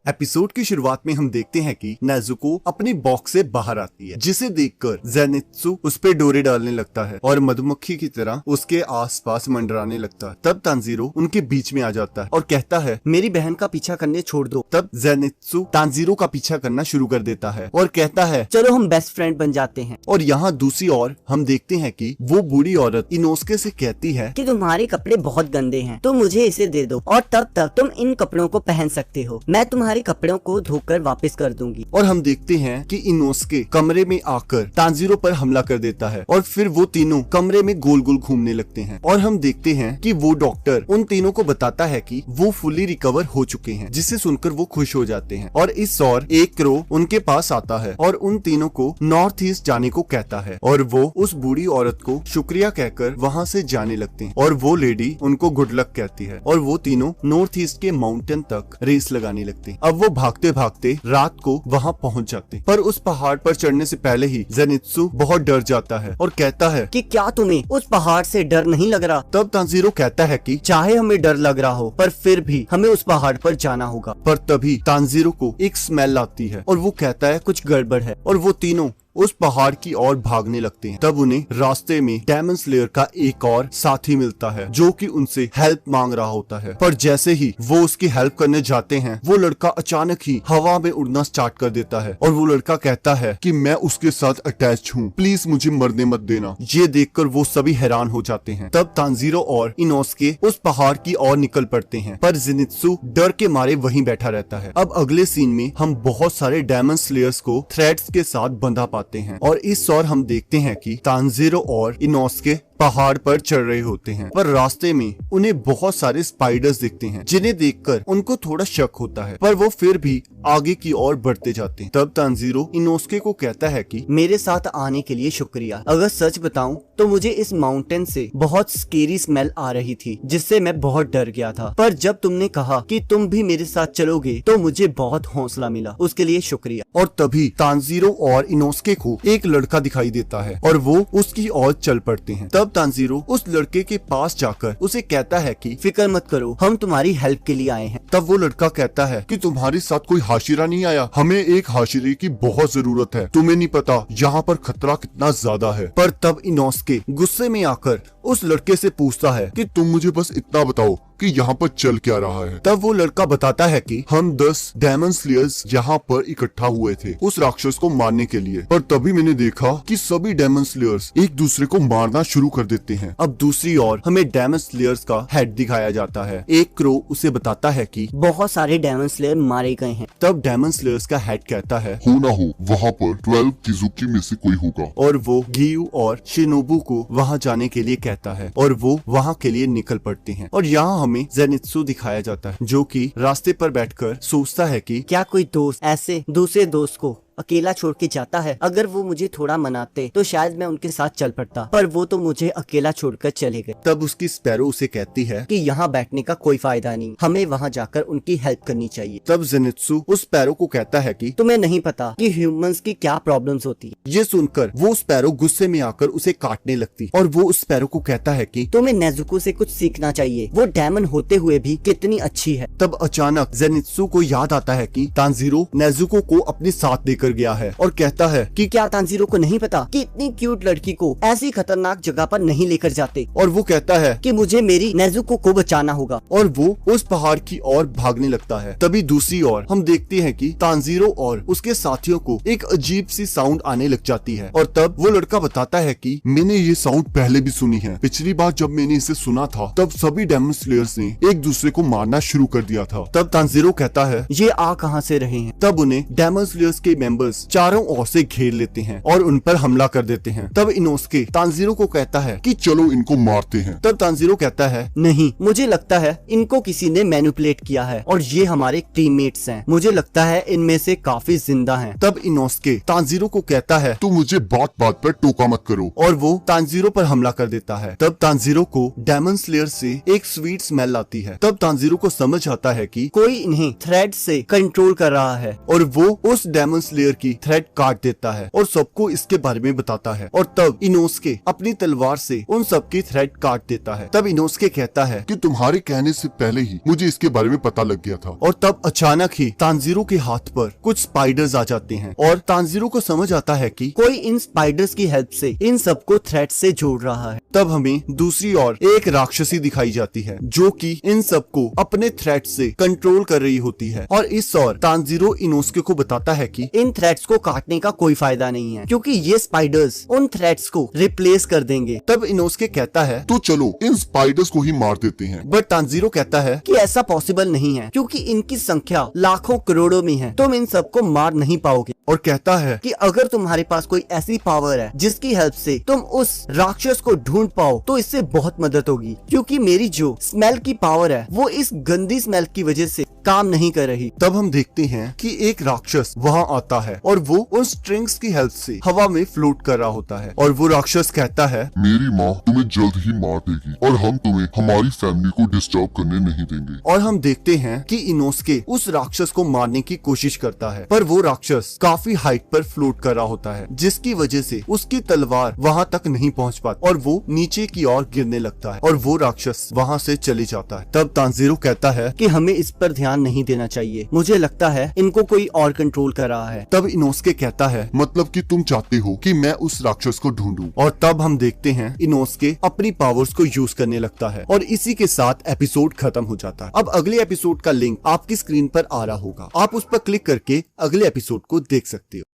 Episode की शुरुआत में हम देखते हैं कि नेजुको अपनी बॉक्स से बाहर आती है, जिसे देखकर जेनित्सु उस पे डोरे डालने लगता है और मधुमक्खी की तरह उसके आसपास मंडराने लगता है। तब तांजीरो उनके बीच में आ जाता है और कहता है, मेरी बहन का पीछा करने छोड़ दो। तब जेनित्सु तांजीरो का पीछा करना शुरू कर देता है और कहता है, चलो हम बेस्ट फ्रेंड बन जाते हैं। और यहाँ दूसरी ओर हम देखते हैं कि वो बूढ़ी औरत इनोस्के से कहती है कि तुम्हारे कपड़े बहुत गंदे हैं, तो मुझे इसे दे दो और तब तक तुम इन कपड़ों को पहन सकते हो। मैं तुम्हारे कपड़ों को धोकर वापस कर दूंगी। और हम देखते हैं कि इनोस्के कमरे में आकर तांजीरो पर हमला कर देता है और फिर वो तीनों कमरे में गोल गोल घूमने लगते हैं। और हम देखते हैं कि वो डॉक्टर उन तीनों को बताता है कि वो फुली रिकवर हो चुके हैं, जिसे सुनकर वो खुश हो जाते हैं। और इस ओर एक क्रो उनके पास आता है और उन तीनों को नॉर्थ ईस्ट जाने को कहता है और वो उस बूढ़ी औरत को शुक्रिया कहकर वहाँ से जाने लगते हैं। और वो लेडी उनको गुड लक कहती है और वो तीनों नॉर्थ ईस्ट के माउंटेन तक रेस लगाने लगते हैं। अब वो भागते भागते रात को वहाँ पहुँच जाते, पर उस पहाड़ पर चढ़ने से पहले ही जेनित्सु बहुत डर जाता है और कहता है कि क्या तुम्हें उस पहाड़ से डर नहीं लग रहा? तब तांजीरो कहता है कि चाहे हमें डर लग रहा हो, पर फिर भी हमें उस पहाड़ पर जाना होगा। पर तभी तांजीरो को एक स्मेल आती है और वो कहता है कुछ गड़बड़ है और वो तीनों उस पहाड़ की ओर भागने लगते हैं। तब उन्हें रास्ते में डेमन स्लेयर का एक और साथी मिलता है जो कि उनसे हेल्प मांग रहा होता है। पर जैसे ही वो उसकी हेल्प करने जाते हैं, वो लड़का अचानक ही हवा में उड़ना स्टार्ट कर देता है और वो लड़का कहता है कि मैं उसके साथ अटैच हूँ, प्लीज मुझे मरने मत देना। ये देखकर वो सभी हैरान हो जाते हैं। तब तांजीरो और इनोस्के उस पहाड़ की ओर निकल पड़ते हैं, पर जेनित्सु डर के मारे वहीं बैठा रहता है। अब अगले सीन में हम बहुत सारे डेमन स्लेयर्स को थ्रेड्स के साथ बंधा पाते हैं और इस ओर हम देखते हैं कि तांजीरो और इनोस्के पहाड़ पर चढ़ रहे होते हैं, पर रास्ते में उन्हें बहुत सारे स्पाइडर्स दिखते हैं, जिन्हें देखकर उनको थोड़ा शक होता है, पर वो फिर भी आगे की ओर बढ़ते जाते हैं। तब तांजीरो इनोस्के को कहता है कि मेरे साथ आने के लिए शुक्रिया। अगर सच बताऊं तो मुझे इस माउंटेन से बहुत स्केरी स्मेल आ रही थी, जिससे मैं बहुत डर गया था, पर जब तुमने कहा कि तुम भी मेरे साथ चलोगे तो मुझे बहुत हौसला मिला, उसके लिए शुक्रिया। और तभी तांजीरो और इनोस्के को एक लड़का दिखाई देता है और वो उसकी ओर चल पड़ते हैं। तब तांजीरो उस लड़के के पास जाकर उसे कहता है कि फिक्र मत करो, हम तुम्हारी हेल्प के लिए आए हैं। तब वो लड़का कहता है कि तुम्हारे साथ कोई हाशिरा नहीं आया? हमें एक हाशिरे की बहुत जरूरत है, तुम्हें नहीं पता यहाँ पर खतरा कितना ज्यादा है। पर तब इनोस्के गुस्से में आकर उस लड़के से पूछता है कि तुम मुझे बस इतना बताओ कि यहाँ पर चल क्या रहा है। तब वो लड़का बताता है कि हम 10 डेमन स्लेयर्स यहाँ पर इकट्ठा हुए थे उस राक्षस को मारने के लिए, पर तभी मैंने देखा कि सभी डेमन स्लेयर्स एक दूसरे को मारना शुरू कर देते हैं। अब दूसरी ओर हमें डेमन स्लेयर्स का हेड दिखाया जाता है। एक क्रो उसे बताता है कि बहुत सारे डेमन स्लेयर मारे गए हैं। तब डेमन स्लेयर्स का हेड कहता है, हो ना हो वहाँ पर 12 किजुकी में से कोई होगा। और वो गियू और शिनोबु को वहाँ जाने के लिए कहता है और वो वहाँ के लिए निकल पड़ते हैं। और यहाँ हमें जेनित्सु दिखाया जाता है जो कि रास्ते पर बैठकर सोचता है कि क्या कोई दोस्त ऐसे दूसरे दोस्त को अकेला छोड़ के जाता है? अगर वो मुझे थोड़ा मनाते तो शायद मैं उनके साथ चल पड़ता, पर वो तो मुझे अकेला छोड़कर चले गए। तब उसकी स्पैरो उसे कहती है कि यहाँ बैठने का कोई फायदा नहीं, हमें वहाँ जाकर उनकी हेल्प करनी चाहिए। तब जेनित्सु उस स्पैरो को कहता है कि तुम्हें नहीं पता कि ह्यूमंस की क्या प्रॉब्लम्स होती है। ये सुनकर वो स्पैरो गुस्से में आकर उसे काटने लगती और वो उस स्पैरो को कहता है कि तुम्हें नेजुको से कुछ सीखना चाहिए, वो डेमन होते हुए भी कितनी अच्छी है। तब अचानक जेनित्सु को याद आता है कि तांजीरो नेजुको को अपने साथ देकर गया है और कहता है कि क्या तांजीरो को नहीं पता कि इतनी क्यूट लड़की को ऐसी खतरनाक जगह पर नहीं लेकर जाते। और वो कहता है कि मुझे मेरी नेजुको को बचाना होगा और वो उस पहाड़ की ओर भागने लगता है। तभी दूसरी ओर हम देखते हैं कि तांजीरो और उसके साथियों को एक अजीब सी साउंड आने लग जाती है और तब वो लड़का बताता है कि मैंने ये साउंड पहले भी सुनी है। पिछली बार जब मैंने इसे सुना था तब सभी डेमन स्लेयर्स ने एक दूसरे को मारना शुरू कर दिया था। तब तांजीरो कहता है ये आ कहाँ से रहे हैं? तब उन्हें डेमन स्लेयर्स के मेंबर्स चारों ओर से घेर लेते हैं और उन पर हमला कर देते हैं। तब इनोस्के तांजीरो को कहता है कि चलो इनको मारते हैं। तब तांजीरो कहता है नहीं, मुझे लगता है इनको किसी ने मैनिपुलेट किया है और ये हमारे टीममेट्स हैं। मुझे लगता है इनमें से काफी जिंदा हैं। तब इनोस्के तांजीरो को कहता है तू मुझे बात बात पर टोका मत करो, और वो तांजीरो पर हमला कर देता है। तब तांजीरो को डेमन स्लेयर से एक स्वीट स्मेल आती है। तब तांजीरो को समझ आता है कि कोई इन्हें थ्रेड से कंट्रोल कर रहा है और वो उस डेमन स्लेयर स्लेयर की थ्रेड काट देता है और सबको इसके बारे में बताता है। और तब इनोस्के अपनी तलवार से उन सबकी थ्रेड काट देता है। तब इनोस्के कहता है कि तुम्हारे कहने से पहले ही मुझे इसके बारे में पता लग गया था। और तब अचानक ही तांजीरो के हाथ पर कुछ स्पाइडर्स आ जाते हैं और तांजीरो को समझ आता है कि कोई इन स्पाइडर्स की हेल्प से इन सबको थ्रेड से जोड़ रहा है। तब हमें दूसरी ओर एक राक्षसी दिखाई जाती है जो कि इन सबको अपने थ्रेड से कंट्रोल कर रही होती है। और इस ओर तांजीरो इनोस्के को बताता है कि इन थ्रेड्स को काटने का कोई फायदा नहीं है क्योंकि ये स्पाइडर्स उन थ्रेड्स को रिप्लेस कर देंगे। तब इनोस्के कहता है तो चलो इन स्पाइडर्स को ही मार देते हैं। बट तांजीरो कहता है कि ऐसा पॉसिबल नहीं है क्योंकि इनकी संख्या लाखों करोड़ों में है, तुम इन सबको मार नहीं पाओगे। और कहता है कि अगर तुम्हारे पास कोई ऐसी पावर है जिसकी हेल्प से तुम उस राक्षस को ढूंढ पाओ तो इससे बहुत मदद होगी, क्योंकि मेरी जो स्मेल की पावर है वो इस गंदी स्मेल की वजह से काम नहीं कर रही। तब हम देखते हैं कि एक राक्षस वहाँ आता है और वो उन स्ट्रिंग्स की हेल्प से हवा में फ्लोट कर रहा होता है। और वो राक्षस कहता है मेरी माँ तुम्हें जल्द ही मार देगी और हम तुम्हें हमारी फैमिली को डिस्टर्ब करने नहीं देंगे। और हम देखते हैं कि इनोस्के उस राक्षस को मारने की कोशिश करता है, पर वो राक्षस काफी हाइट पर फ्लोट कर रहा होता है जिसकी वजह से उसकी तलवार वहाँ तक नहीं पहुँच पाती और वो नीचे की ओर गिरने लगता है और वो राक्षस वहाँ से चले जाता है। तब तांजीरो कहता है कि हमें इस पर ध्यान नहीं देना चाहिए, मुझे लगता है इनको कोई और कंट्रोल कर रहा है। तब इनोस्के कहता है मतलब कि तुम चाहते हो कि मैं उस राक्षस को ढूंढूं। और तब हम देखते हैं इनोस्के अपनी पावर्स को यूज करने लगता है और इसी के साथ एपिसोड खत्म हो जाता है। अब अगले एपिसोड का लिंक आपकी स्क्रीन पर आ रहा होगा, आप उस पर क्लिक करके अगले एपिसोड को देख सकते हो।